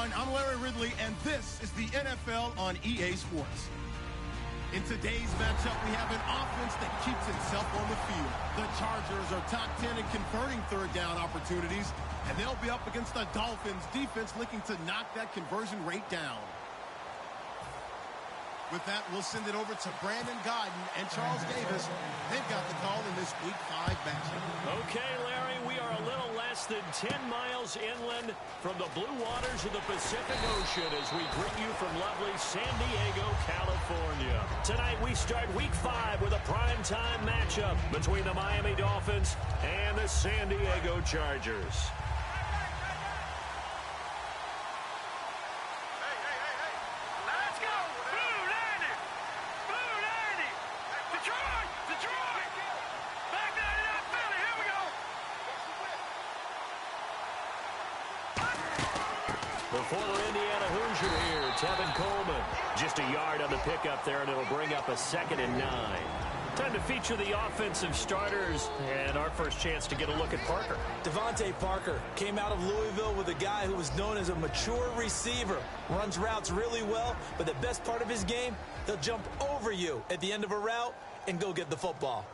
everyone. I'm Larry Ridley, and this is the NFL on EA Sports. In today's matchup, we have an offense that keeps itself on the field. The Chargers are top 10 in converting third down opportunities, and they'll be up against the Dolphins defense looking to knock that conversion rate down. With that, we'll send it over to Brandon Godden and Charles Davis. They've got the call in this Week 5 matchup. Okay, Larry, we are a little less than 10 miles inland from the blue waters of the Pacific Ocean as we greet you from lovely San Diego, California. Tonight, we start Week 5 with a primetime matchup between the Miami Dolphins and the San Diego Chargers. The former Indiana Hoosier here, Tevin Coleman. Just a yard on the pickup there, and it'll bring up a 2nd and 9. Time to feature the offensive starters, and our first chance to get a look at Parker. Devontae Parker came out of Louisville with a guy who was known as a mature receiver. Runs routes really well, but the best part of his game, he'll jump over you at the end of a route and go get the football.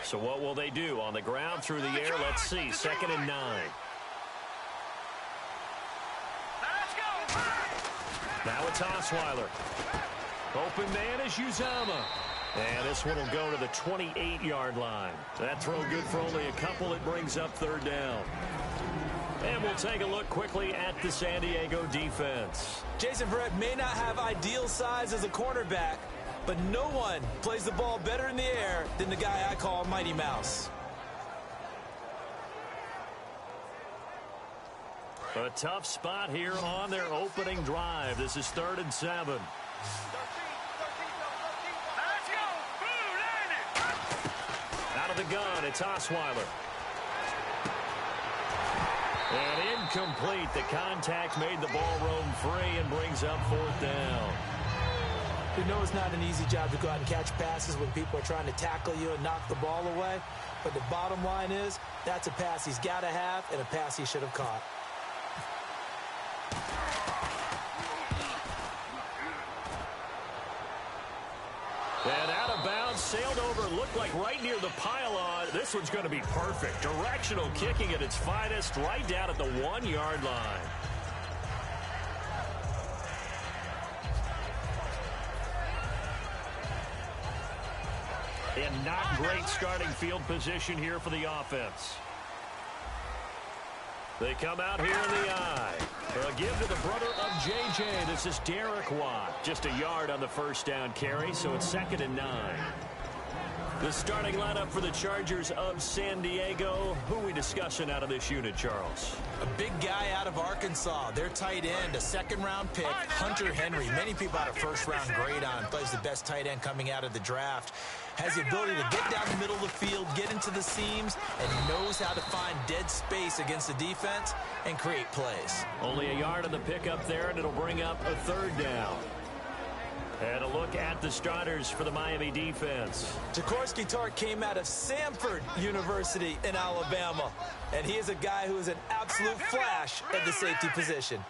So what will they do? On the ground, through the air, let's see. 2nd and 9. Now it's Osweiler. Open man is Uzama. And this one will go to the 28-yard line. That throw good for only a couple. It brings up 3rd down. And we'll take a look quickly at the San Diego defense. Jason Verrett may not have ideal size as a cornerback, but no one plays the ball better in the air than the guy I call Mighty Mouse. A tough spot here on their opening drive. This is 3rd and 7. Out of the gun, it's Osweiler. And incomplete. The contact made the ball roam free and brings up 4th down. We know it's not an easy job to go out and catch passes when people are trying to tackle you and knock the ball away. But the bottom line is, that's a pass he's got to have and a pass he should have caught. And out of bounds, sailed over, looked like right near the pylon. This one's going to be perfect. Directional kicking at its finest, right down at the 1-yard line. And not great starting field position here for the offense. They come out here in the eye. A give to the brother of J.J. This is Derek Watt. Just a yard on the 1st down carry, so it's 2nd and 9. The starting lineup for the Chargers of San Diego. Who are we discussing out of this unit, Charles? A big guy out of Arkansas. Their tight end, a 2nd-round pick, Hunter Henry. Many people had a 1st-round grade on. Plays the best tight end coming out of the draft. Has the ability to get down the middle of the field, get into the seams, and knows how to find dead space against the defense and create plays. Only a yard on the pickup there, and it'll bring up a 3rd down. And a look at the starters for the Miami defense. Jaworski Tartt came out of Samford University in Alabama, and he is a guy who is an absolute flash at the safety position.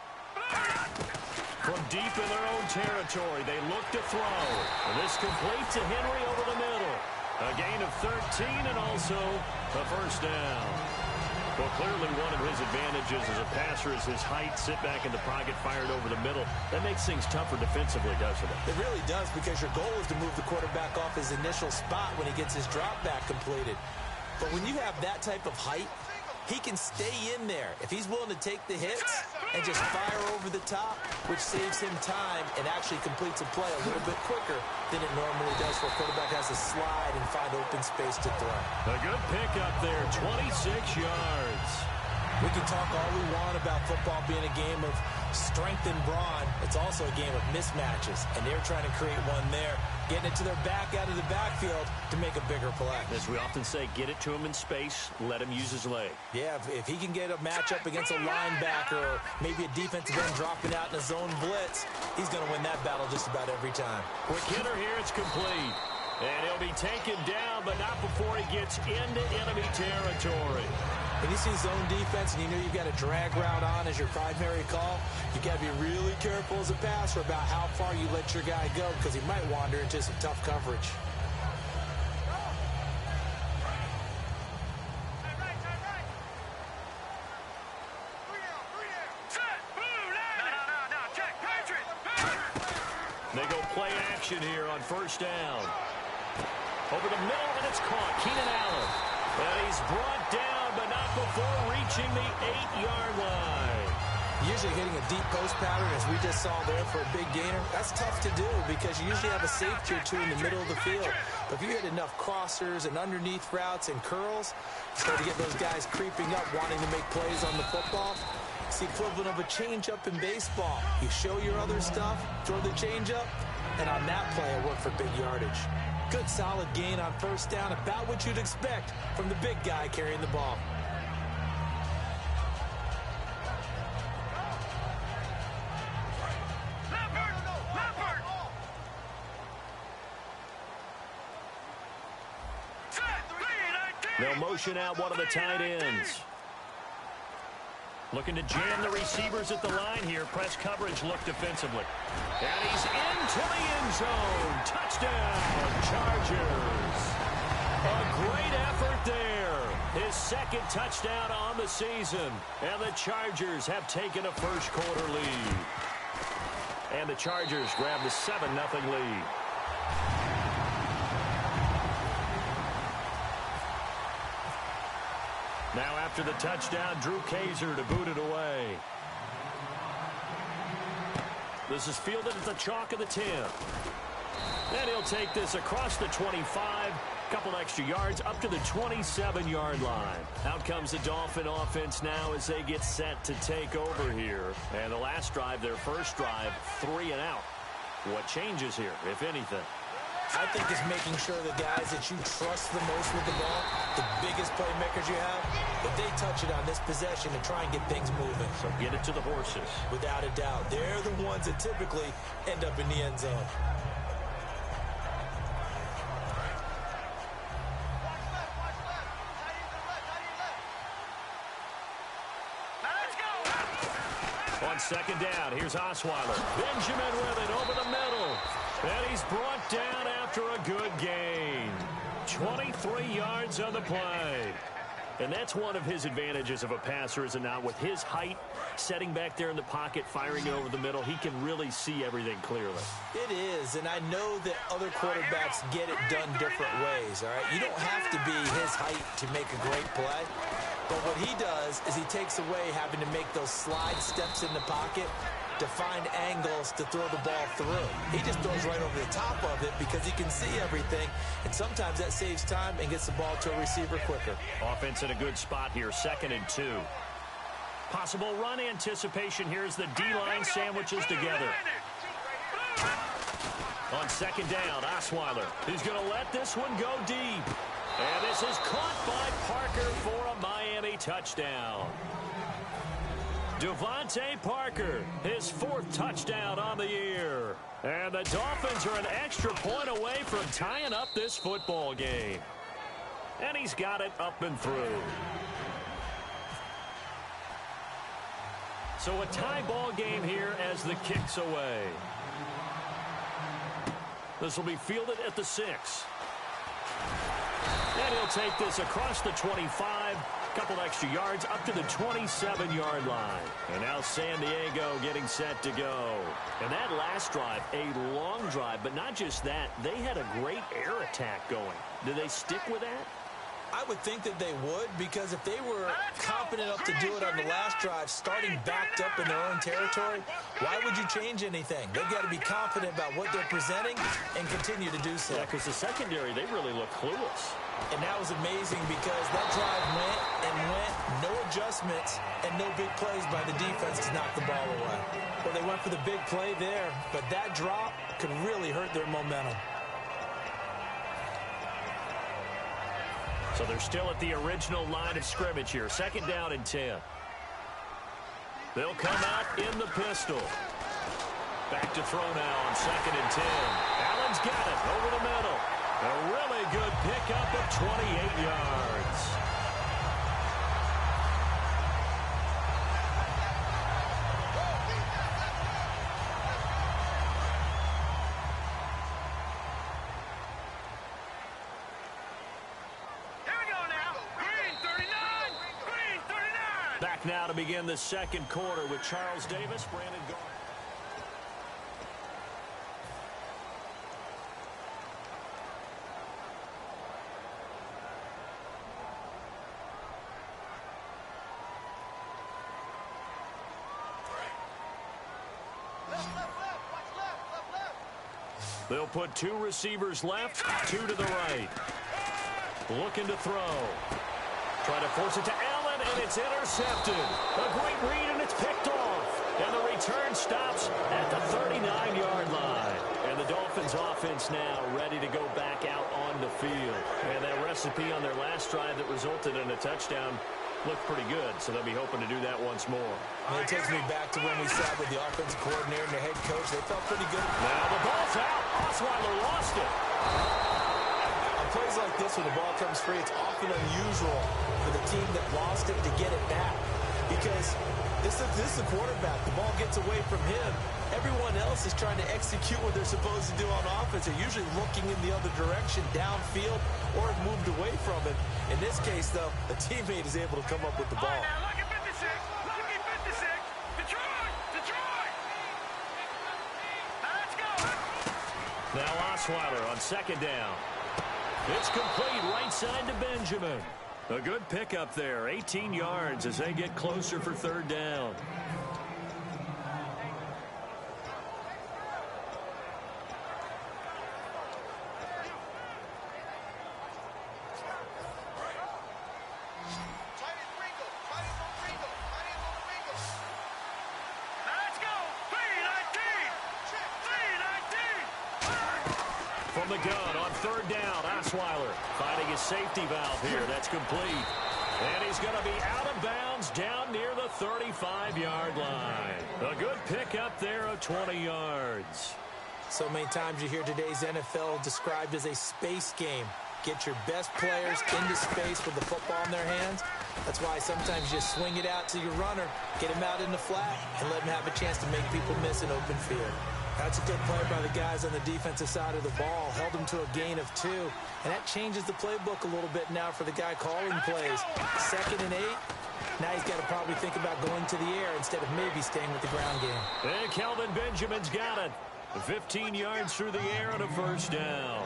From deep in their own territory, they look to throw. And this complete to Henry over the middle. A gain of 13 and also a 1st down. Well, clearly one of his advantages as a passer is his height. Sit back in the pocket, fired over the middle. That makes things tougher defensively, doesn't it? It really does, because your goal is to move the quarterback off his initial spot when he gets his drop back completed. But when you have that type of height, he can stay in there if he's willing to take the hits and just fire over the top, which saves him time and actually completes a play a little bit quicker than it normally does, where a quarterback has to slide and find open space to throw. A good pickup there, 26 yards. We can talk all we want about football being a game of strength and brawn. It's also a game of mismatches, and they're trying to create one there, getting it to their back out of the backfield to make a bigger play. As we often say, get it to him in space, let him use his leg. Yeah, if he can get a matchup against a linebacker or maybe a defensive end dropping out in a zone blitz, he's going to win that battle just about every time. Quick hitter here, it's complete. And he'll be taken down, but not before he gets into enemy territory. When you see zone defense and you know you've got a drag route on as your primary call, you got to be really careful as a passer about how far you let your guy go because he might wander into some tough coverage. They go play action here on first down. Over the middle, and it's caught. Keenan Allen. And he's brought down, but not before reaching the 8-yard line. Usually hitting a deep post pattern, as we just saw there for a big gainer, that's tough to do because you usually have a safety or two in the middle of the field. But if you hit enough crossers and underneath routes and curls, you start to get those guys creeping up, wanting to make plays on the football. It's the equivalent of a changeup in baseball. You show your other stuff, throw the changeup, and on that play, it worked for big yardage. Good, solid gain on first down, about what you'd expect from the big guy carrying the ball. They'll motion out one of the tight ends. Looking to jam the receivers at the line here. Press coverage look defensively. And he's into the end zone. Touchdown, Chargers. A great effort there. His second touchdown on the season. And the Chargers have taken a first-quarter lead. And the Chargers grab the 7-0 lead. Now after the touchdown, Drew Kaiser to boot it away. This is fielded at the chalk of the 10. And he'll take this across the 25. Couple extra yards up to the 27-yard line. Out comes the Dolphin offense now as they get set to take over here. And the last drive, their first drive, 3 and out. What changes here, if anything? I think it's making sure the guys that you trust the most with the ball, the biggest playmakers you have, if they touch it on this possession and try and get things moving. So get it to the horses. Without a doubt. They're the ones that typically end up in the end zone. On second down, here's Osweiler. Benjamin with it over the middle. And he's brought down after a good gain. 23 yards on the play. And that's one of his advantages of a passer, is it not? With his height, setting back there in the pocket, firing it over the middle, he can really see everything clearly. It is, and I know that other quarterbacks get it done different ways, all right? You don't have to be his height to make a great play. But what he does is he takes away having to make those slide steps in the pocket to find angles to throw the ball through. He just throws right over the top of it because he can see everything, and sometimes that saves time and gets the ball to a receiver quicker. Offense in a good spot here, 2nd and 2. Possible run anticipation here as the D-line sandwiches together. On second down, Osweiler. He's going to let this one go deep. And this is caught by Parker for a Miami touchdown. Devontae Parker, his 4th touchdown on the year. And the Dolphins are an extra point away from tying up this football game. And he's got it up and through. So a tie ball game here as the kick's away. This will be fielded at the 6. And he'll take this across the 25. Couple extra yards up to the 27-yard line. And now San Diego getting set to go. And that last drive, a long drive, but not just that. They had a great air attack going. Do they stick with that? I would think that they would, because if they were confident enough to do it on the last drive, starting backed up in their own territory, why would you change anything? They've got to be confident about what they're presenting and continue to do so. Yeah, because the secondary, they really look clueless. And that was amazing because that drive went and went, no adjustments, and no big plays by the defense to knock the ball away. Well, they went for the big play there, but that drop could really hurt their momentum. So they're still at the original line of scrimmage here. 2nd down and 10. They'll come out in the pistol. Back to throw now on 2nd and 10. Allen's got it over the middle. A really good pickup of 28 yards. back now to begin the second quarter with Charles Davis, Brandon Garner. They'll put 2 receivers left, 2 to the right. Looking to throw. Try to force it to Allen, and it's intercepted. A great read, and it's picked off. And the return stops at the 39-yard line. And the Dolphins offense now ready to go back out on the field. And that recipe on their last drive that resulted in a touchdown looked pretty good, so they'll be hoping to do that once more. And it takes me back to when we sat with the offensive coordinator and the head coach. They felt pretty good. Now the ball's out. Osweiler lost it. On plays like this, when the ball comes free, it's often unusual for the team that lost it to get it back. Because this is the quarterback. The ball gets away from him. Everyone else is trying to execute what they're supposed to do on offense. They're usually looking in the other direction, downfield, or have moved away from it. In this case, though, a teammate is able to come up with the ball. Now look at 56. Look at 56. Detroit. Detroit. Now let's go. Now Osweiler on second down. It's complete right side to Benjamin. A good pickup there. 18 yards as they get closer for third down. From the gun on third down, Osweiler finding his safety valve here. That's complete. And he's going to be out of bounds down near the 35-yard line. A good pickup there of 20 yards. So many times you hear today's NFL described as a space game. Get your best players into space with the football in their hands. That's why sometimes you swing it out to your runner, get him out in the flat, and let him have a chance to make people miss an open field. That's a good play by the guys on the defensive side of the ball. Held them to a gain of 2. And that changes the playbook a little bit now for the guy calling plays. 2nd and 8. Now he's got to probably think about going to the air instead of maybe staying with the ground game. And Kelvin Benjamin's got it. 15 yards through the air and a first down.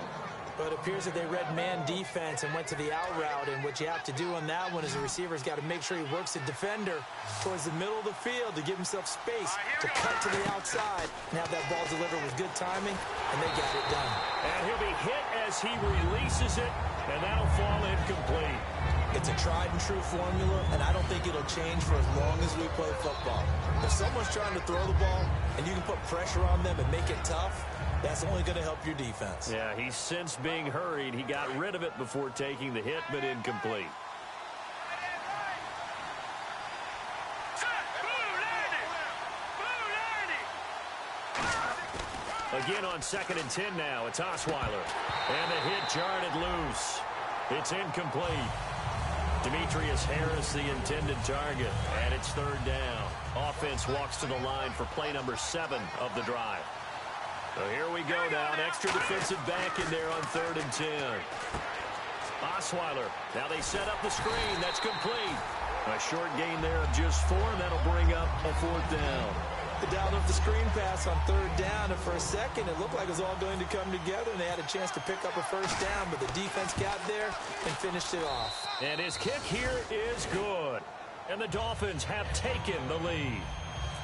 But it appears that they read man defense and went to the out route. And what you have to do on that one is the receiver's got to make sure he works the defender towards the middle of the field to give himself space to cut to the outside and have that ball delivered with good timing, and they got it done. And he'll be hit as he releases it, and that'll fall incomplete. It's a tried-and-true formula, and I don't think it'll change for as long as we play football. If someone's trying to throw the ball and you can put pressure on them and make it tough, that's only going to help your defense. Yeah, he's since being hurried. He got rid of it before taking the hit, but incomplete. Again on 2nd and 10 now. It's Osweiler. And the hit jarred it loose. It's incomplete. Demetrius Harris, the intended target. And it's third down. Offense walks to the line for play number 7 of the drive. So here we go now. An extra defensive back in there on 3rd and 10. Osweiler. Now they set up the screen. That's complete. A short gain there of just 4. That'll bring up a 4th down. Down off the screen pass on 3rd down, and for a second it looked like it was all going to come together, and they had a chance to pick up a first down, but the defense got there and finished it off. And his kick here is good. And the Dolphins have taken the lead.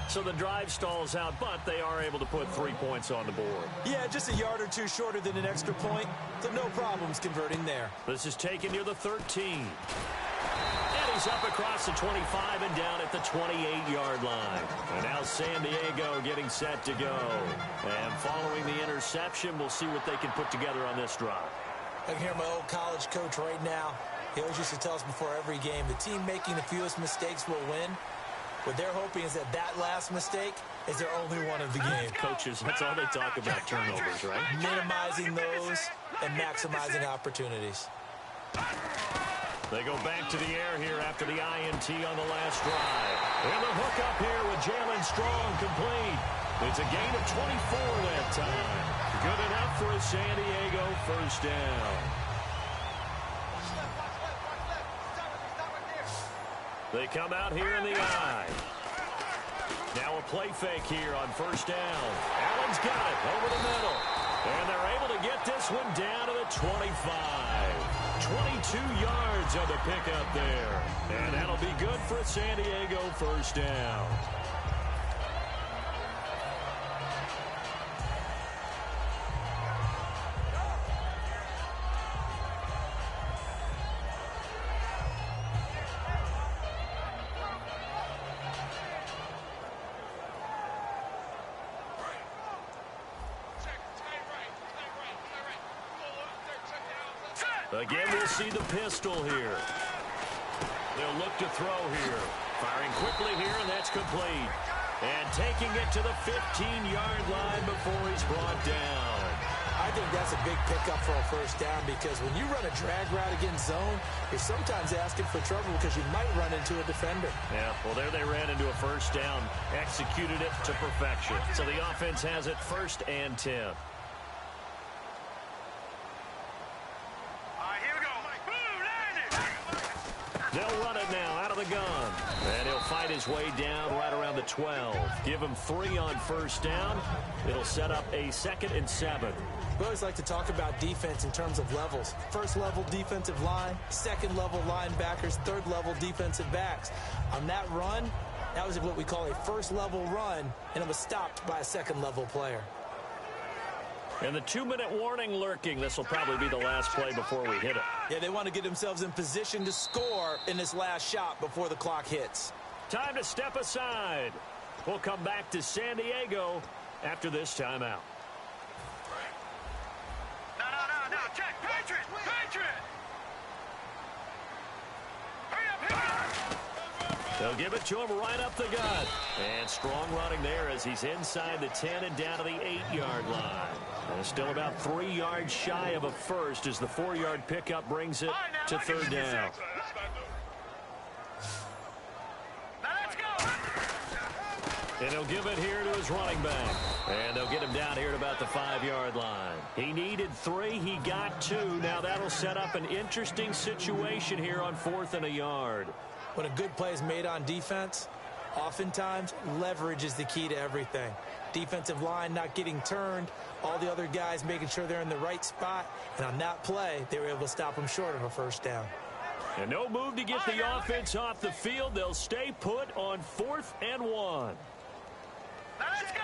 So the drive stalls out, but they are able to put 3 points on the board. Yeah, just a yard or 2 shorter than an extra point, so no problems converting there. This is taken near the 13. And he's up across the 25 and down at the 28-yard line. And now San Diego getting set to go. And following the interception, we'll see what they can put together on this drive. I can hear my old college coach right now. He always used to tell us before every game, the team making the fewest mistakes will win. What they're hoping is that last mistake is their only one of the game. Coaches, that's all they talk about, turnovers, right? Minimizing those and maximizing opportunities. They go back to the air here after the INT on the last drive. And the hook up here with Jalen Strong complete. It's a gain of 24 that time. Good enough for a San Diego first down. They come out here in the eye. Now a play fake here on first down. Allen's got it over the middle. And they're able to get this one down to the 25. 22 yards on the pickup there. And that'll be good for a San Diego first down. Again, we'll see the pistol here. They'll look to throw here. Firing quickly here, and that's complete. And taking it to the 15-yard line before he's brought down. I think that's a big pickup for a first down because when you run a drag route against zone, you're sometimes asking for trouble because you might run into a defender. Yeah, well, there they ran into a first down, executed it to perfection. So the offense has it 1st and 10. They'll run it now out of the gun. And he'll fight his way down right around the 12. Give him 3 on first down. It'll set up a 2nd and 7. We always like to talk about defense in terms of levels. First level defensive line, second level linebackers, third level defensive backs. On that run, that was what we call a first level run, and it was stopped by a second level player. And the 2-minute warning lurking. This will probably be the last play before we hit it. Yeah, they want to get themselves in position to score in this last shot before the clock hits. Time to step aside. We'll come back to San Diego after this timeout. No, check. Patriot! Hurry up! They'll give it to him right up the gut. And strong running there as he's inside the 10 and down to the 8-yard line. And still about 3 yards shy of a first as the 4-yard pickup brings it to 3rd down. Now let's go! And he'll give it here to his running back. And they'll get him down here at about the 5-yard line. He needed 3. He got 2. Now that'll set up an interesting situation here on 4th and a yard. When a good play is made on defense, oftentimes leverage is the key to everything. Defensive line not getting turned, all the other guys making sure they're in the right spot, and on that play, they were able to stop him short of a first down. And no move to get the offense off the field. They'll stay put on 4th and 1. Now let's go!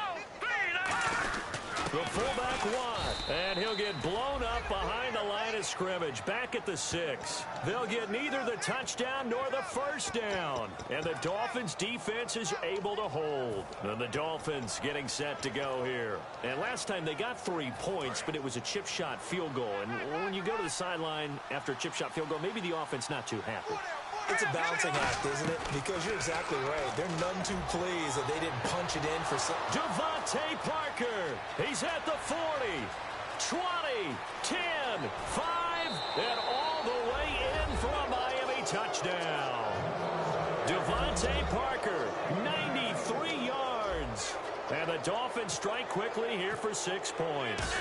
The fullback Watt, and he'll get blown up behind the line of scrimmage, back at the 6. They'll get neither the touchdown nor the first down, and the Dolphins' defense is able to hold. And the Dolphins getting set to go here. And last time they got 3 points, but it was a chip shot field goal. And when you go to the sideline after a chip shot field goal, maybe the offense not too happy. It's a balancing act, isn't it? Because you're exactly right. They're none too pleased that they didn't punch it in for some. Devontae Parker. He's at the 40, 20, 10, 5, and all the way in for a Miami touchdown. Devontae Parker, 93 yards. And the Dolphins strike quickly here for 6 points.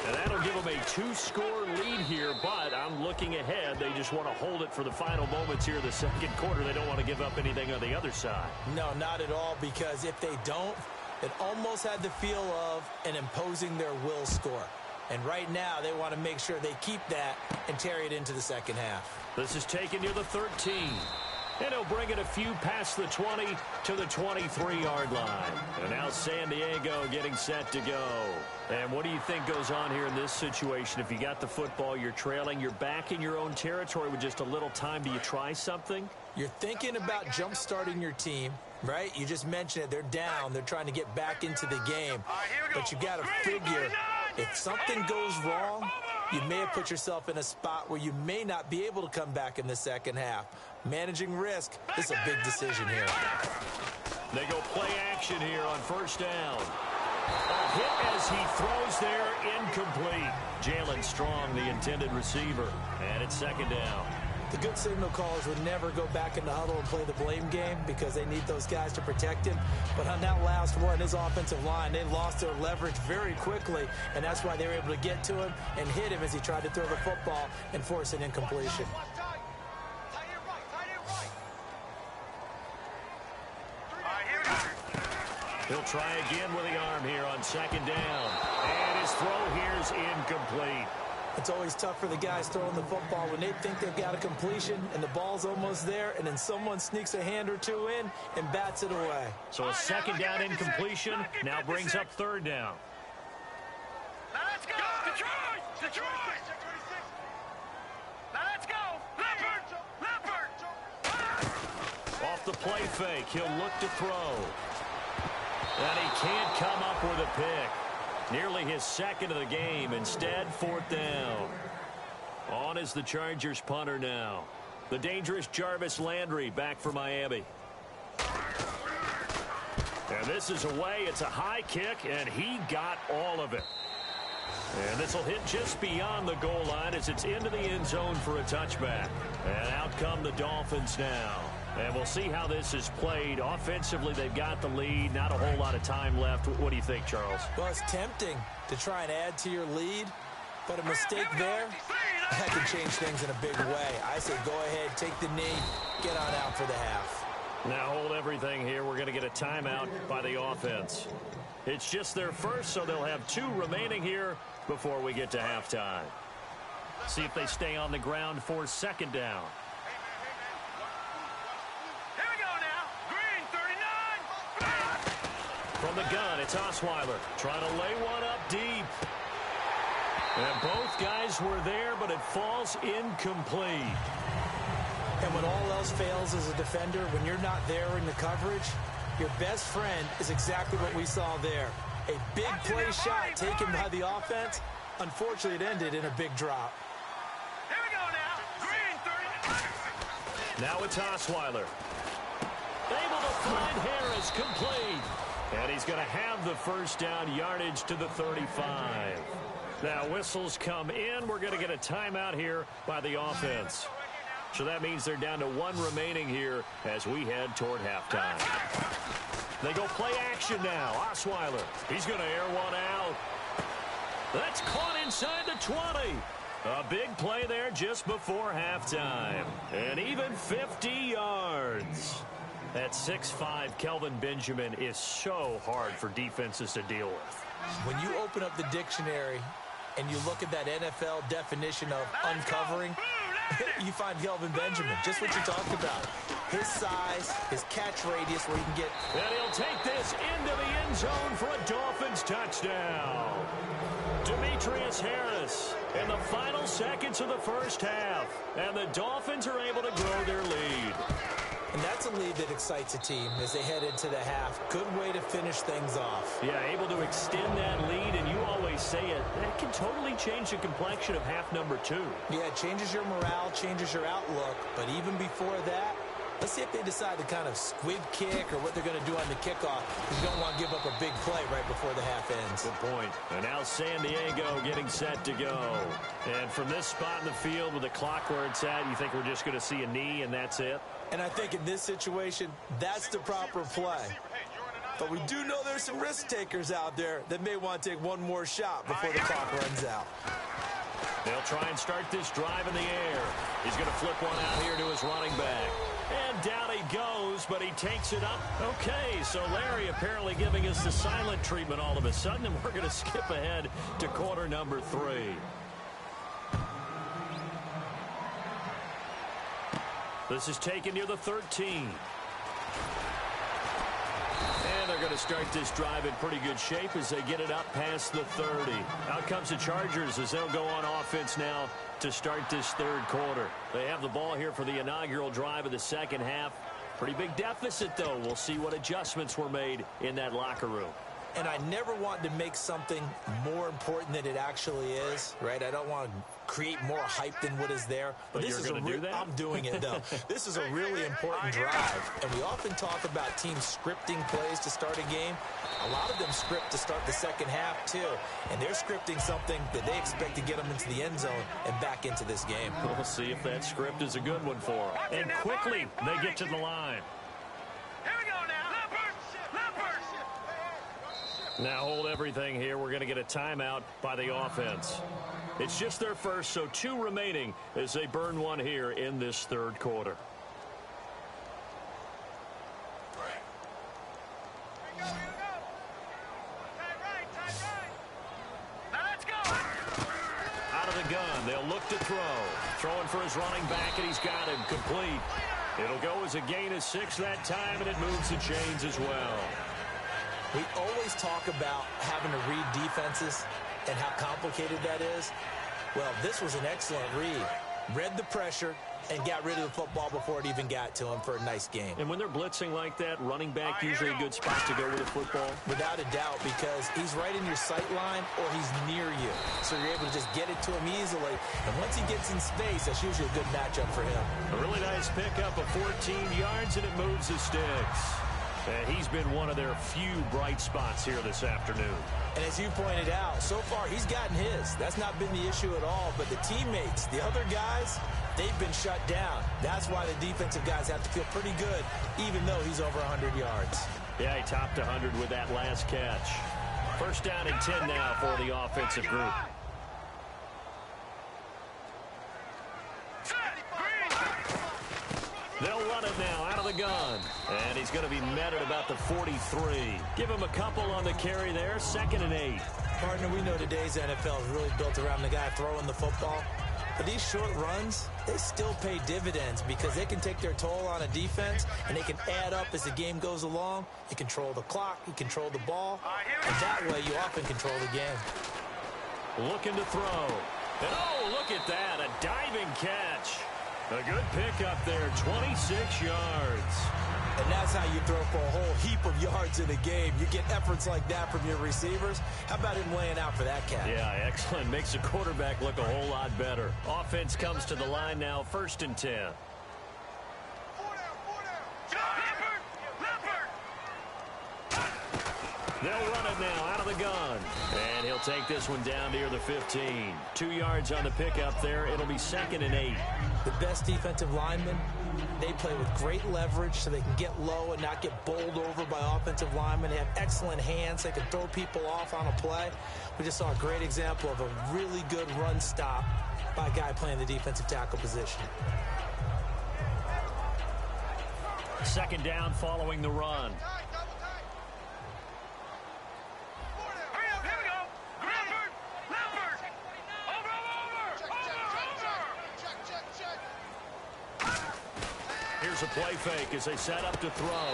And that'll give them a 2-score lead here, but I'm looking ahead. They just want to hold it for the final moments here of the 2nd quarter. They don't want to give up anything on the other side. No, not at all, because if they don't, it almost had the feel of an imposing their will score. And right now, they want to make sure they keep that and carry it into the second half. This is taken near the 13. And he'll bring it a few past the 20 to the 23-yard line. And now San Diego getting set to go. And what do you think goes on here in this situation? If you got the football, you're trailing, you're back in your own territory with just a little time. Do you try something? You're thinking about jump-starting your team, right? You just mentioned it. They're down. They're trying to get back into the game. But you got to figure, if something goes wrong, you may have put yourself in a spot where you may not be able to come back in the second half. Managing risk is a big decision here. They go play action here on first down. A hit as he throws there, incomplete. Jalen Strong, the intended receiver, and it's second down. The good signal callers would never go back in the huddle and play the blame game because they need those guys to protect him. But on that last one, his offensive line, they lost their leverage very quickly, and that's why they were able to get to him and hit him as he tried to throw the football and force an incompletion. He'll try again with the arm here on second down. And his throw here is incomplete. It's always tough for the guys throwing the football when they think they've got a completion and the ball's almost there, and then someone sneaks a hand or two in and bats it away. So a second down incompletion now brings up third down. Now let's go. Detroit! Detroit! Now let's go. Leopard! Off the play fake, he'll look to throw. And he can't come up with a pick. Nearly his second of the game. Instead, fourth down. On is the Chargers punter now. The dangerous Jarvis Landry back for Miami. And this is away. It's a high kick, and he got all of it. And this will hit just beyond the goal line as it's into the end zone for a touchback. And out come the Dolphins now. And we'll see how this is played. Offensively, they've got the lead. Not a whole lot of time left. What do you think, Charles? Well, it's tempting to try and add to your lead, but a mistake there, that can change things in a big way. I say go ahead, take the knee, get on out for the half. Now hold everything here. We're going to get a timeout by the offense. It's just their first, so they'll have 2 remaining here before we get to halftime. See if they stay on the ground for second down. From the gun, it's Osweiler trying to lay one up deep. And both guys were there, but it falls incomplete. And when all else fails as a defender, when you're not there in the coverage, your best friend is exactly what we saw there. A big play shot taken by the offense. Unfortunately, it ended in a big drop. Here we go now. Green 30. Now it's Osweiler. Able to find Harris, complete. And he's going to have the first down, yardage to the 35. Now whistles come in. We're going to get a timeout here by the offense. So that means they're down to 1 remaining here as we head toward halftime. They go play action now. Osweiler, he's going to air one out. That's caught inside the 20. A big play there just before halftime. And even 50 yards. That 6'5" Kelvin Benjamin is so hard for defenses to deal with. When you open up the dictionary and you look at that NFL definition of uncovering, you find Kelvin Benjamin, just what you talked about. His size, his catch radius where he can get. And he'll take this into the end zone for a Dolphins touchdown. Demetrius Harris in the final seconds of the first half. And the Dolphins are able to grow their lead. And that's a lead that excites a team as they head into the half. Good way to finish things off. Yeah, able to extend that lead, and you always say it, that can totally change the complexion of half number 2. Yeah, it changes your morale, changes your outlook. But even before that, let's see if they decide to kind of squib kick or what they're going to do on the kickoff. You don't want to give up a big play right before the half ends. Good point. And now San Diego getting set to go. And from this spot in the field with the clock where it's at, you think we're just going to see a knee and that's it? And I think in this situation, that's the proper play. But we do know there's some risk takers out there that may want to take one more shot before the clock runs out. They'll try and start this drive in the air. He's going to flip one out here to his running back. And down he goes, but he takes it up. Okay, so Larry apparently giving us the silent treatment all of a sudden, and we're going to skip ahead to quarter number 3. This is taken near the 13. And they're going to start this drive in pretty good shape as they get it up past the 30. Out comes the Chargers as they'll go on offense now to start this third quarter. They have the ball here for the inaugural drive of the second half. Pretty big deficit, though. We'll see what adjustments were made in that locker room. And I never want to make something more important than it actually is, right? I don't want to create more hype than what is there. But this you're going to do that? I'm doing it, though. This is a really important drive. And we often talk about teams scripting plays to start a game. A lot of them script to start the second half, too. And they're scripting something that they expect to get them into the end zone and back into this game. We'll see if that script is a good one for them. And quickly, they get to the line. Here we go now. Now hold everything here. We're going to get a timeout by the offense. It's just their first, so 2 remaining as they burn one here in this third quarter. gun. They'll look to throw. Throwing for his running back, and he's got him complete. It'll go as a gain of 6 that time, and it moves the chains as well. We always talk about having to read defenses and how complicated that is. Well, this was an excellent read. Read the pressure and got rid of the football before it even got to him for a nice game. And when they're blitzing like that, running back usually a good spot to go with a football? Without a doubt, because he's right in your sight line or he's near you. So you're able to just get it to him easily. And once he gets in space, that's usually a good matchup for him. A really nice pickup of 14 yards, and it moves the sticks. And he's been one of their few bright spots here this afternoon. And as you pointed out, so far he's gotten his. That's not been the issue at all. But the teammates, the other guys, they've been shut down. That's why the defensive guys have to feel pretty good, even though he's over 100 yards. Yeah, he topped 100 with that last catch. First down and 10 now for the offensive group. They'll run it now out of the gun. And he's going to be met at about the 43. Give him a couple on the carry there. 2nd and 8. Partner, we know today's NFL is really built around the guy throwing the football. But these short runs, they still pay dividends because they can take their toll on a defense, and they can add up as the game goes along. You control the clock, you control the ball, and that way you often control the game. Looking to throw. And oh, look at that, a diving catch. A good pickup there, 26 yards. And that's how you throw for a whole heap of yards in a game. You get efforts like that from your receivers. How about him laying out for that catch? Yeah, excellent. Makes the quarterback look a whole lot better. Offense comes to the line now, 1st and 10. They'll run it now out of the gun. And he'll take this one down near the 15. 2 yards on the pickup there. It'll be 2nd and 8. The best defensive linemen, they play with great leverage so they can get low and not get bowled over by offensive linemen. They have excellent hands. They can throw people off on a play. We just saw a great example of a really good run stop by a guy playing the defensive tackle position. 2nd down following the run. Here's a play fake as they set up to throw.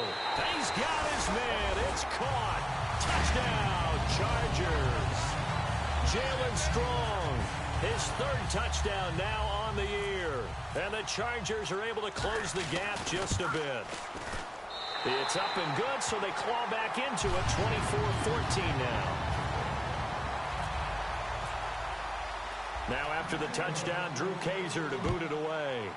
He's got his man. It's caught. Touchdown, Chargers. Jalen Strong, his 3rd touchdown now on the year. And the Chargers are able to close the gap just a bit. It's up and good, so they claw back into it, 24-14 now. Now after the touchdown, Drew Kaiser to boot it away.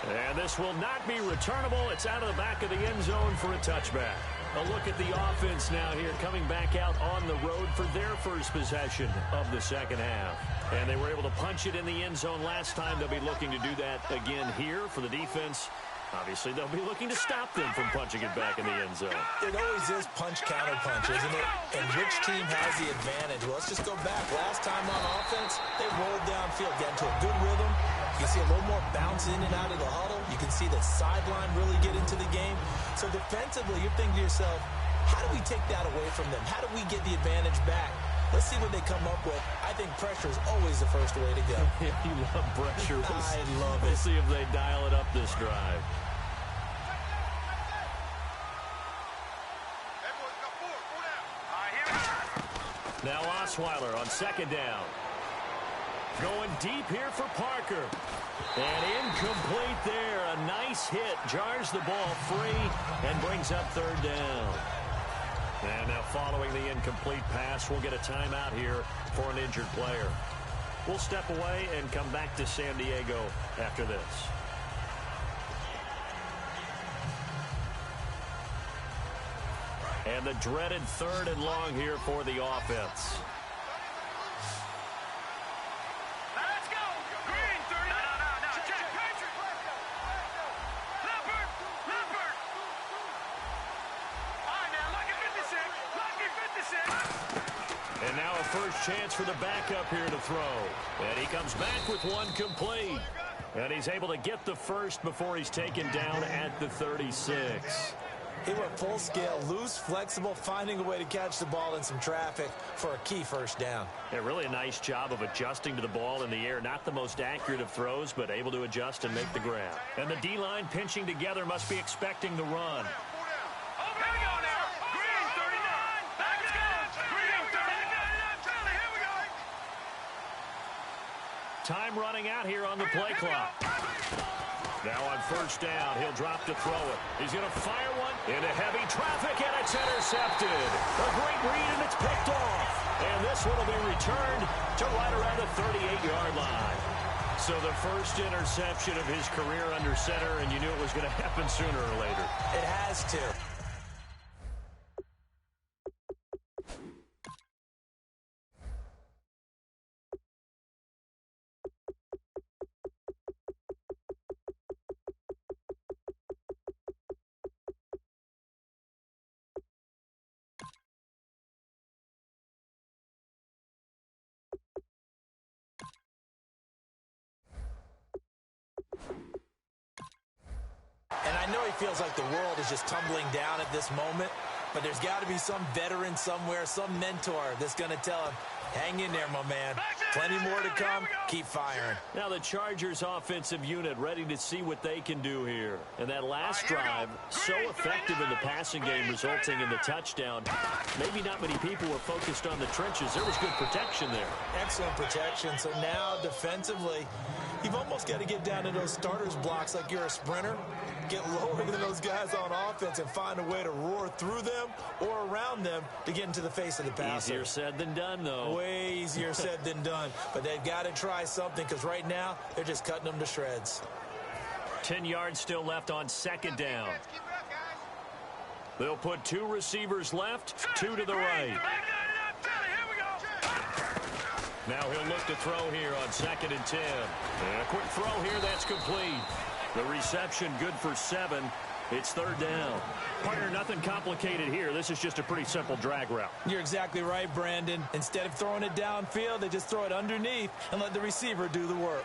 And this will not be returnable. It's out of the back of the end zone for a touchback. A look at the offense now here, coming back out on the road for their first possession of the 2nd half. And they were able to punch it in the end zone last time. They'll be looking to do that again here for the defense. Obviously, they'll be looking to stop them from punching it back in the end zone. It always is punch-counter-punch, isn't it? And which team has the advantage? Well, let's just go back. Last time on offense, they rolled downfield, got into a good rhythm. You can see a little more bounce in and out of the huddle. You can see the sideline really get into the game. So defensively, you're thinking to yourself, how do we take that away from them? How do we get the advantage back? Let's see what they come up with. I think pressure is always the first way to go. You love pressure. I love it. We'll see if they dial it up this drive. Now Osweiler on 2nd down. Going deep here for Parker. And incomplete there. A nice hit. Jars the ball free and brings up 3rd down. And now following the incomplete pass, we'll get a timeout here for an injured player. We'll step away and come back to San Diego after this. And the dreaded 3rd and long here for the offense. Let's go! Green, 30. No. Check. Leopard. All right, now, lucky 56. And now a first chance for the backup here to throw. And he comes back with one complete. And he's able to get the first before he's taken down at the 36. He went full scale, loose, flexible, finding a way to catch the ball in some traffic for a key first down. Yeah, really a nice job of adjusting to the ball in the air. Not the most accurate of throws, but able to adjust and make the grab. And the D-line pinching together must be expecting the run. Time running out here on the play clock. Now on first down, he'll drop to throw it. He's going to fire one into heavy traffic, and it's intercepted. A great read, and it's picked off. And this one will be returned to right around the 38-yard line. So the first interception of his career under center, and you knew it was going to happen sooner or later. It has to. And I know he feels like the world is just tumbling down at this moment, but there's got to be some veteran somewhere, some mentor that's going to tell him, hang in there, my man. Plenty more to come. Keep firing. Now the Chargers offensive unit ready to see what they can do here. And that last drive, so effective in the passing game, resulting in the touchdown. Maybe not many people were focused on the trenches. There was good protection there. Excellent protection. So now defensively, you've almost got to get down to those starters blocks like you're a sprinter. Get lower than those guys on offense and find a way to roar through them or around them to get into the face of the passer. Easier said than done, though. Way easier said than done. But they've got to try something because right now they're just cutting them to shreds. 10 yards still left on second down. They'll put two receivers left, two to the right. Now he'll look to throw here on 2nd and 10. And a quick throw here, that's complete. The reception good for 7. It's 3rd down. Partner, nothing complicated here. This is just a pretty simple drag route. You're exactly right, Brandon. Instead of throwing it downfield, they just throw it underneath and let the receiver do the work.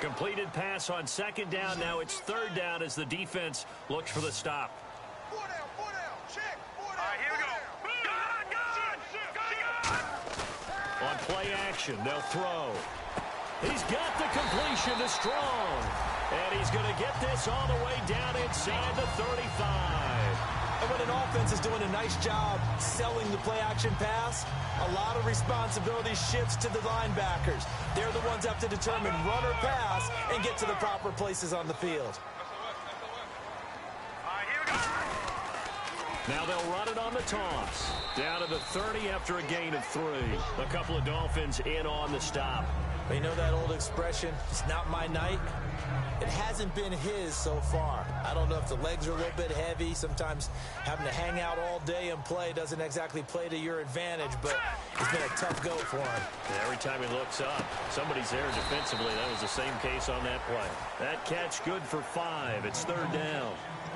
Completed pass on 2nd down. Now it's 3rd down as the defense looks for the stop. On play action, they'll throw. He's got the completion to Strong. And he's going to get this all the way down inside the 35. And when an offense is doing a nice job selling the play action pass, a lot of responsibility shifts to the linebackers. They're the ones that have to determine run or pass and get to the proper places on the field. Now they'll run it on the toss. Down to the 30 after a gain of 3. A couple of Dolphins in on the stop. But you know that old expression, it's not my night? It hasn't been his so far. I don't know if the legs are a little bit heavy. Sometimes having to hang out all day and play doesn't exactly play to your advantage, but it's been a tough go for him. And every time he looks up, somebody's there defensively. That was the same case on that play. That catch good for 5. It's 3rd down.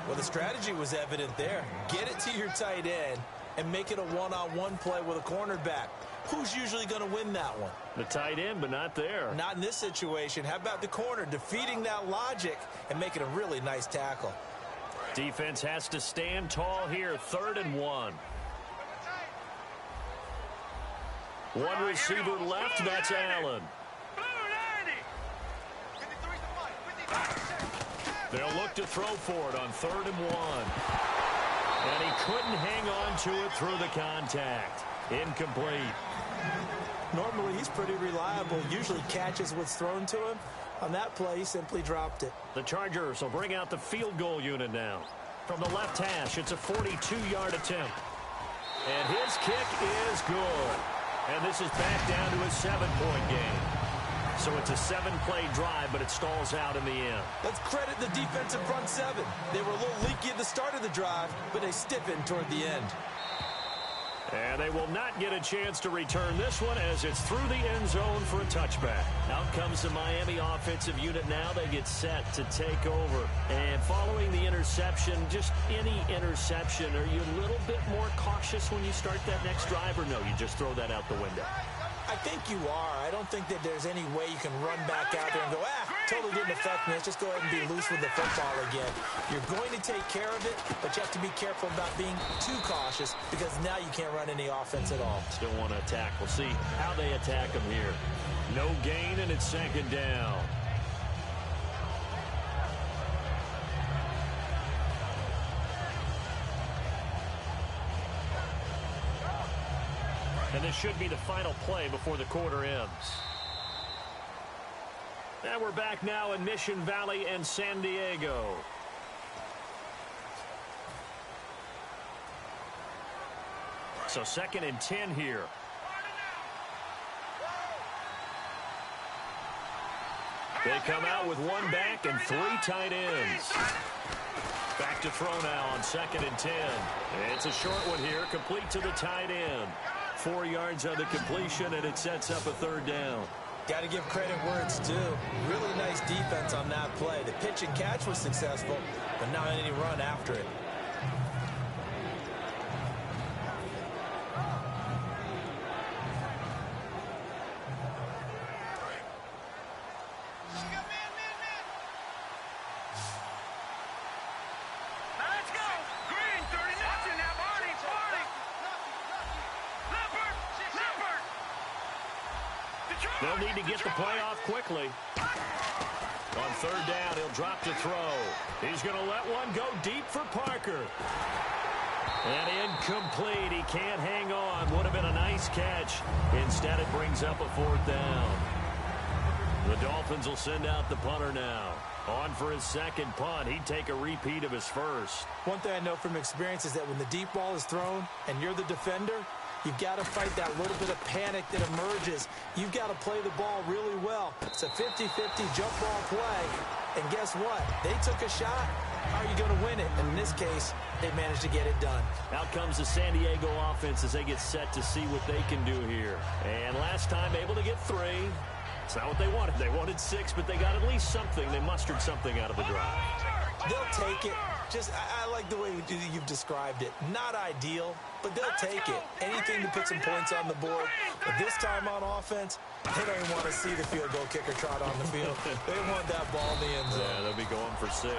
Well, the strategy was evident there. Get it to your tight end and make it a one-on-one play with a cornerback. Who's usually going to win that one? The tight end, but not there. Not in this situation. How about the corner defeating that logic and making a really nice tackle? Defense has to stand tall here. 3rd and 1. One receiver left. That's Allen. They'll look to throw for it on 3rd and 1. And he couldn't hang on to it through the contact. Incomplete. Normally, he's pretty reliable. Usually catches what's thrown to him. On that play, he simply dropped it. The Chargers will bring out the field goal unit now. From the left hash, it's a 42-yard attempt. And his kick is good. And this is back down to a 7-point game. So it's a 7-play drive, but it stalls out in the end. Let's credit the defensive front 7. They were a little leaky at the start of the drive, but they stiffened toward the end. And they will not get a chance to return this one as it's through the end zone for a touchback. Out comes the Miami offensive unit now. They get set to take over. And following the interception, just any interception, are you a little bit more cautious when you start that next drive, or no, you just throw that out the window? I think you are. I don't think that there's any way you can run back out there and go, totally didn't affect me. Let's just go ahead and be loose with the football again. You're going to take care of it, but you have to be careful about being too cautious because now you can't run any offense at all. Still want to attack. We'll see how they attack him here. No gain, and it's second down. And this should be the final play before the quarter ends. And we're back now in Mission Valley and San Diego. So 2nd and 10 here. They come out with one back and 3 tight ends. Back to throw now on 2nd and 10. It's a short one here, complete to the tight end. 4 yards on the completion, and it sets up a 3rd down. Got to give credit where it's due. Really nice defense on that play. The pitch and catch was successful, but not any run after it. They'll need to get the play off quickly. On 3rd down, he'll drop to throw. He's going to let one go deep for Parker. And incomplete. He can't hang on. Would have been a nice catch. Instead, it brings up a 4th down. The Dolphins will send out the punter now. On for his 2nd punt. He'd take a repeat of his 1st. One thing I know from experience is that when the deep ball is thrown and you're the defender, you've got to fight that little bit of panic that emerges. You've got to play the ball really well. It's a 50-50 jump ball play. And guess what? They took a shot. How are you going to win it? And in this case, they managed to get it done. Out comes the San Diego offense as they get set to see what they can do here. And last time, able to get 3. It's not what they wanted. They wanted 6, but they got at least something. They mustered something out of the drive. They'll take it. I like the way you've described it. Not ideal, but they'll take it. Anything to put some points on the board. But this time on offense, they don't even want to see the field goal kicker trot on the field. They want that ball in the end zone. Yeah, they'll be going for 6.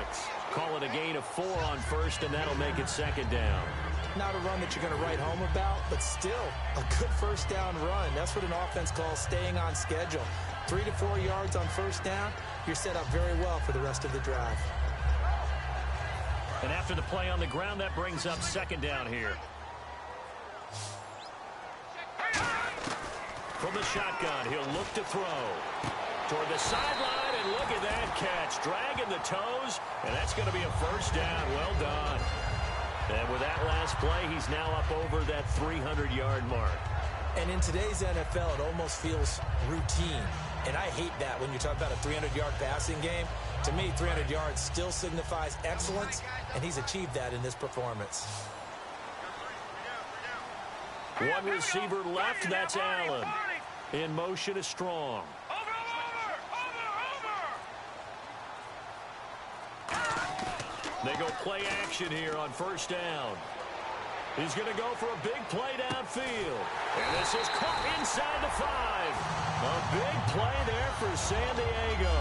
Call it a gain of 4 on 1st, and that'll make it 2nd down. Not a run that you're going to write home about, but still a good 1st down run. That's what an offense calls staying on schedule. 3 to 4 yards on 1st down, you're set up very well for the rest of the drive. And after the play on the ground, that brings up 2nd down here. From the shotgun, he'll look to throw. Toward the sideline, and look at that catch. Dragging the toes, and that's going to be a 1st down. Well done. And with that last play, he's now up over that 300-yard mark. And in today's NFL, it almost feels routine. And I hate that when you talk about a 300-yard passing game. To me, 300 yards still signifies excellence, and he's achieved that in this performance. One receiver left, that's Allen. In motion is Strong. They go play action here on 1st down. He's going to go for a big play downfield. And this is caught inside the 5. A big play there for San Diego.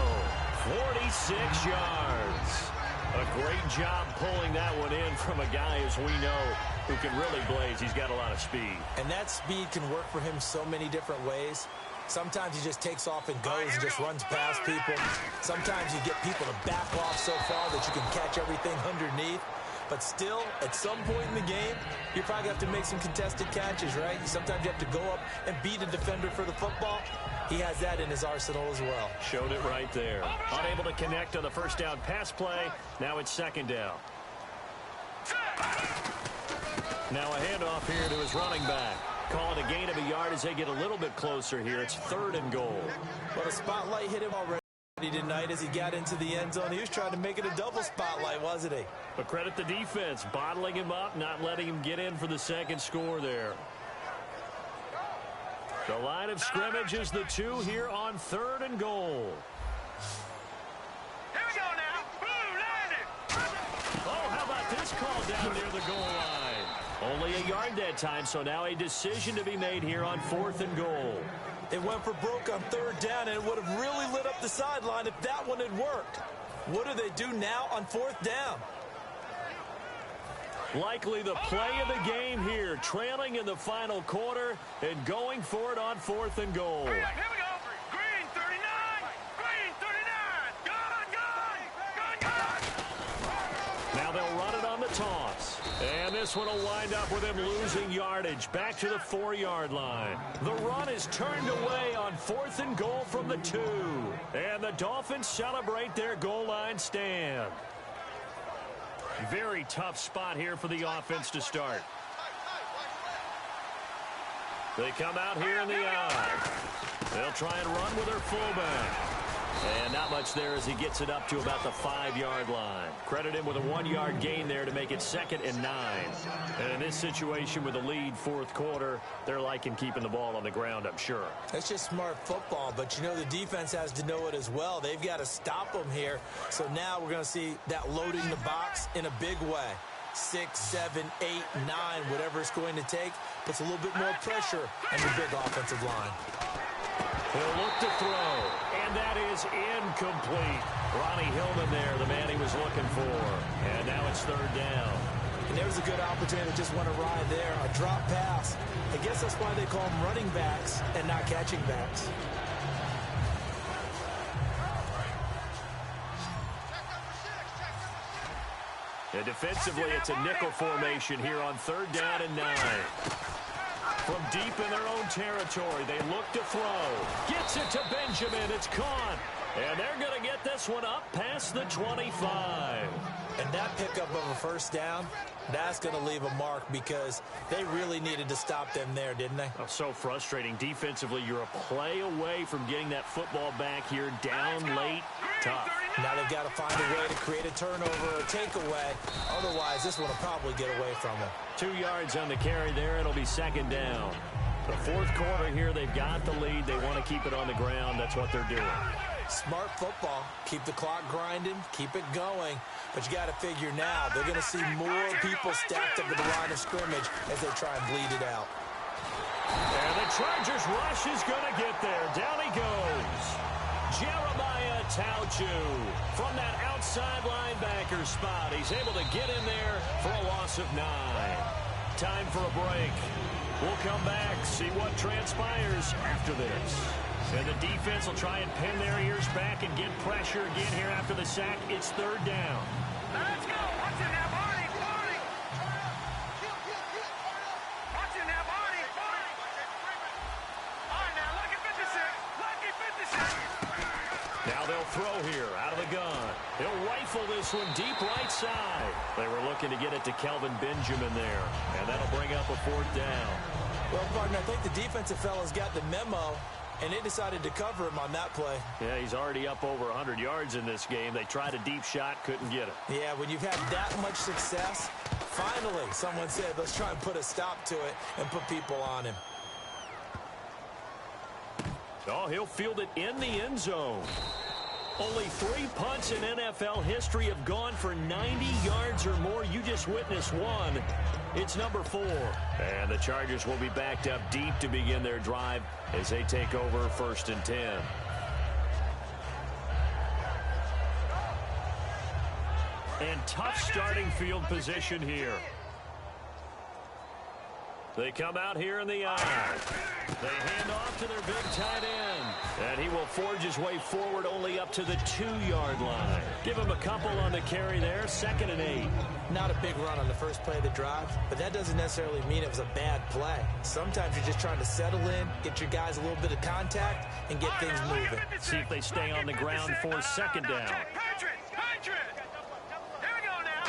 46 yards. A great job pulling that one in from a guy, as we know, who can really blaze. He's got a lot of speed. And that speed can work for him so many different ways. Sometimes he just takes off and goes and just runs past people. Sometimes you get people to back off so far that you can catch everything underneath. But still, at some point in the game, you probably have to make some contested catches, right? Sometimes you have to go up and beat a defender for the football. He has that in his arsenal as well. Showed it right there. Unable to connect on the 1st down pass play. Now it's 2nd down. Now a handoff here to his running back. Call it a gain of a yard as they get a little bit closer here. It's 3rd and goal. Well, the spotlight hit him already tonight as he got into the end zone. He was trying to make it a double spotlight, wasn't he? But credit the defense, bottling him up, not letting him get in for the 2nd score there. The line of scrimmage is the 2 here on 3rd and goal. Here we go now. Boom, landed. Oh, how about this call down near the goal line? Only a yard that time, so now a decision to be made here on 4th and goal. They went for broke on third down, and it would have really lit up the sideline if that one had worked. What do they do now on fourth down? Likely the play of the game here, trailing in the final quarter and going for it on 4th and goal. Here we go. Green 39. Green 39. Gone. Now they'll run it on the toss. And this one will wind up with him losing yardage back to the 4-yard line. The run is turned away on 4th and goal from the 2. And the Dolphins celebrate their goal line stand. Very tough spot here for the offense to start. They come out here in the I. They'll try and run with their fullback. And not much there as he gets it up to about the 5-yard line. Credit him with a 1-yard gain there to make it 2nd and 9. And in this situation with the lead 4th quarter, they're liking keeping the ball on the ground, I'm sure. That's just smart football, but you know the defense has to know it as well. They've got to stop them here. So now we're going to see that loading the box in a big way. 6, 7, 8, 9, whatever it's going to take, puts a little bit more pressure on the big offensive line. He'll look to throw, and that is incomplete. Ronnie Hillman there, the man he was looking for. And now it's 3rd down. And there's a good opportunity to just want to ride there. A drop pass. I guess that's why they call them running backs and not catching backs. And defensively, it's a nickel formation here on 3rd down and 9. From deep in their own territory, they look to throw. Gets it to Benjamin. It's caught. And they're going to get this one up past the 25. And that pickup of a 1st down, that's going to leave a mark because they really needed to stop them there, didn't they? Oh, so frustrating. Defensively, you're a play away from getting that football back here down late. Tough. Now they've got to find a way to create a turnover or a takeaway. Otherwise, this one will probably get away from them. 2 yards on the carry there. It'll be 2nd down. The 4th quarter here, they've got the lead. They want to keep it on the ground. That's what they're doing. Smart football. Keep the clock grinding. Keep it going. But you got to figure now, they're going to see more people stacked up at the line of scrimmage as they try and bleed it out. And the Chargers rush is going to get there. Down he goes. Jeremiah Tauchu from that outside linebacker spot. He's able to get in there for a loss of 9. Time for a break. We'll come back, see what transpires after this. And the defense will try and pin their ears back and get pressure again here after the sack. It's 3rd down. Let's go. What's in that body? Body. What's in that body? Body. All right, now, lucky 56. Lucky 56. Now they'll throw here out of the gun. He'll rifle this one deep right side. They were looking to get it to Kelvin Benjamin there. And that'll bring up a 4th down. Well, partner, I think the defensive fellas got the memo, and they decided to cover him on that play. Yeah, he's already up over 100 yards in this game. They tried a deep shot, couldn't get it. Yeah, when you've had that much success, finally someone said, let's try and put a stop to it and put people on him. Oh, he'll field it in the end zone. Only 3 punts in NFL history have gone for 90 yards or more. You just witnessed one. It's number 4. And the Chargers will be backed up deep to begin their drive as they take over 1st and 10. And tough starting field position here. They come out here in the I. They hand off to their big tight end. And he will forge his way forward only up to the 2-yard line. Give him a couple on the carry there. 2nd and 8. Not a big run on the first play of the drive, but that doesn't necessarily mean it was a bad play. Sometimes you're just trying to settle in, get your guys a little bit of contact, and get things moving. See if they stay on the ground for 2nd down. Patriots! Patriots! Here we go now.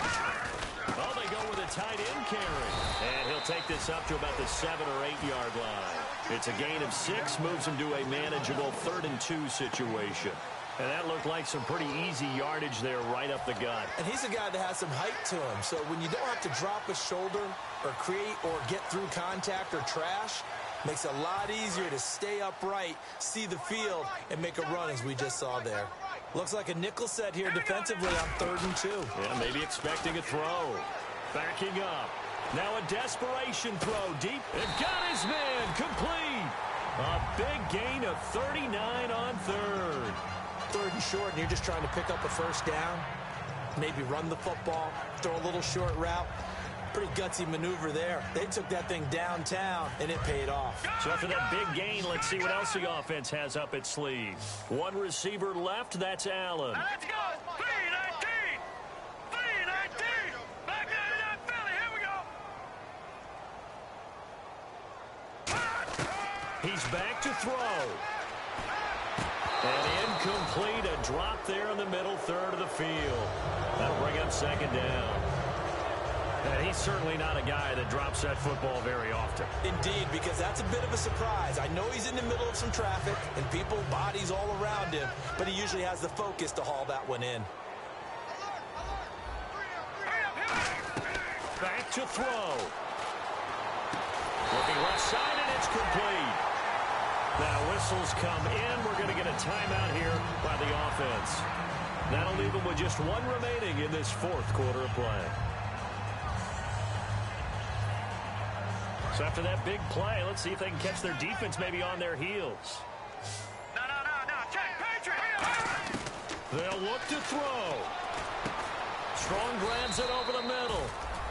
Well, they go with a tight end carry. And he'll take this up to about the 7 or 8 yard line. It's a gain of 6, moves him to a manageable 3rd and 2 situation. And that looked like some pretty easy yardage there right up the gut. And he's a guy that has some height to him. So when you don't have to drop a shoulder or create or get through contact or trash, makes it a lot easier to stay upright, see the field, and make a run as we just saw there. Looks like a nickel set here defensively on 3rd and 2. Yeah, maybe expecting a throw. Backing up. Now a desperation throw deep. It got his man complete. A big gain of 39 on third. Third and short, and you're just trying to pick up a first down. Maybe run the football, throw a little short route. Pretty gutsy maneuver there. They took that thing downtown, and it paid off. So after that big gain, let's see what else the offense has up its sleeve. One receiver left, that's Allen. Let's go. 3-19. 3-19. Back out of that Philly. Here we go. He's back to throw. And incomplete, a drop there in the middle third of the field. That'll bring up second down. And he's certainly not a guy that drops that football very often. Indeed, because that's a bit of a surprise. I know he's in the middle of some traffic and people, bodies all around him, but he usually has the focus to haul that one in. Back to throw. Looking left side, and it's complete. Now whistles come in. We're going to get a timeout here by the offense. That'll leave them with just one remaining in this fourth quarter of play. So after that big play, let's see if they can catch their defense maybe on their heels. No. Check. Patriot. They'll look to throw. Strong grabs it over the middle.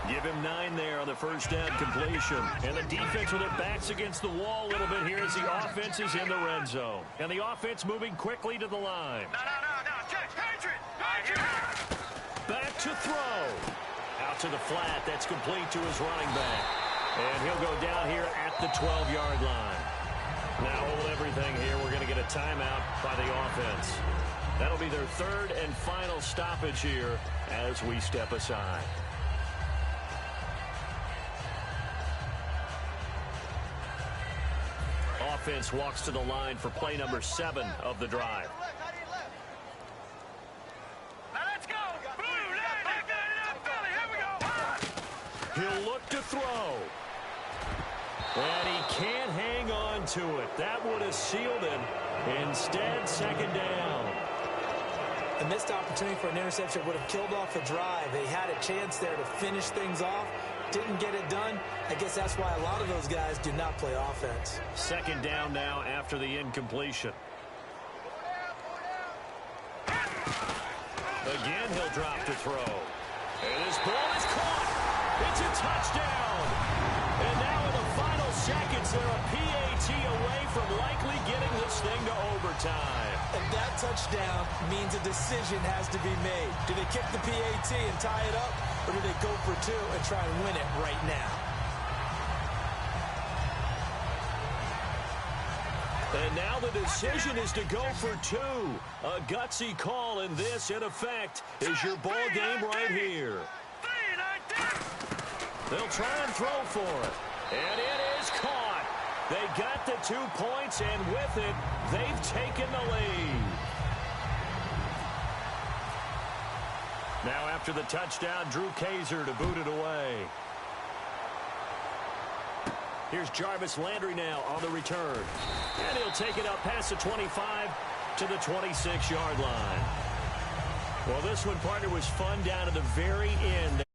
Give him 9 there on the first down completion. And the defense with their backs against the wall a little bit here as the offense is in the red zone. And the offense moving quickly to the line. No. Check. Patriot. Back to throw. Out to the flat. That's complete to his running back. And he'll go down here at the 12-yard line. Now hold everything here. We're going to get a timeout by the offense. That'll be their third and final stoppage here as we step aside. Offense walks to the line for play number 7 of the drive. Now let's go. Blue line. Back out of that Philly. Here we go. He'll look to throw. And he can't hang on to it. That would have sealed it. Instead, second down. A missed opportunity for an interception would have killed off the drive. They had a chance there to finish things off. Didn't get it done. I guess that's why a lot of those guys do not play offense. Second down now after the incompletion. Again, he'll drop to throw. And his ball is caught. It's a touchdown. And now in the final seconds, they're a PAT away from likely getting this thing to overtime. And that touchdown means a decision has to be made. Do they kick the PAT and tie it up, or do they go for 2 and try and win it right now? And now the decision is to go for 2. A gutsy call, and this, in effect, is your ball game right here. 3-19. They'll try and throw for it. And it is caught. They got the 2 points, and with it, they've taken the lead. Now after the touchdown, Drew Kaiser to boot it away. Here's Jarvis Landry now on the return. And he'll take it up past the 25 to the 26-yard line. Well, this one, partner, was fun down to the very end.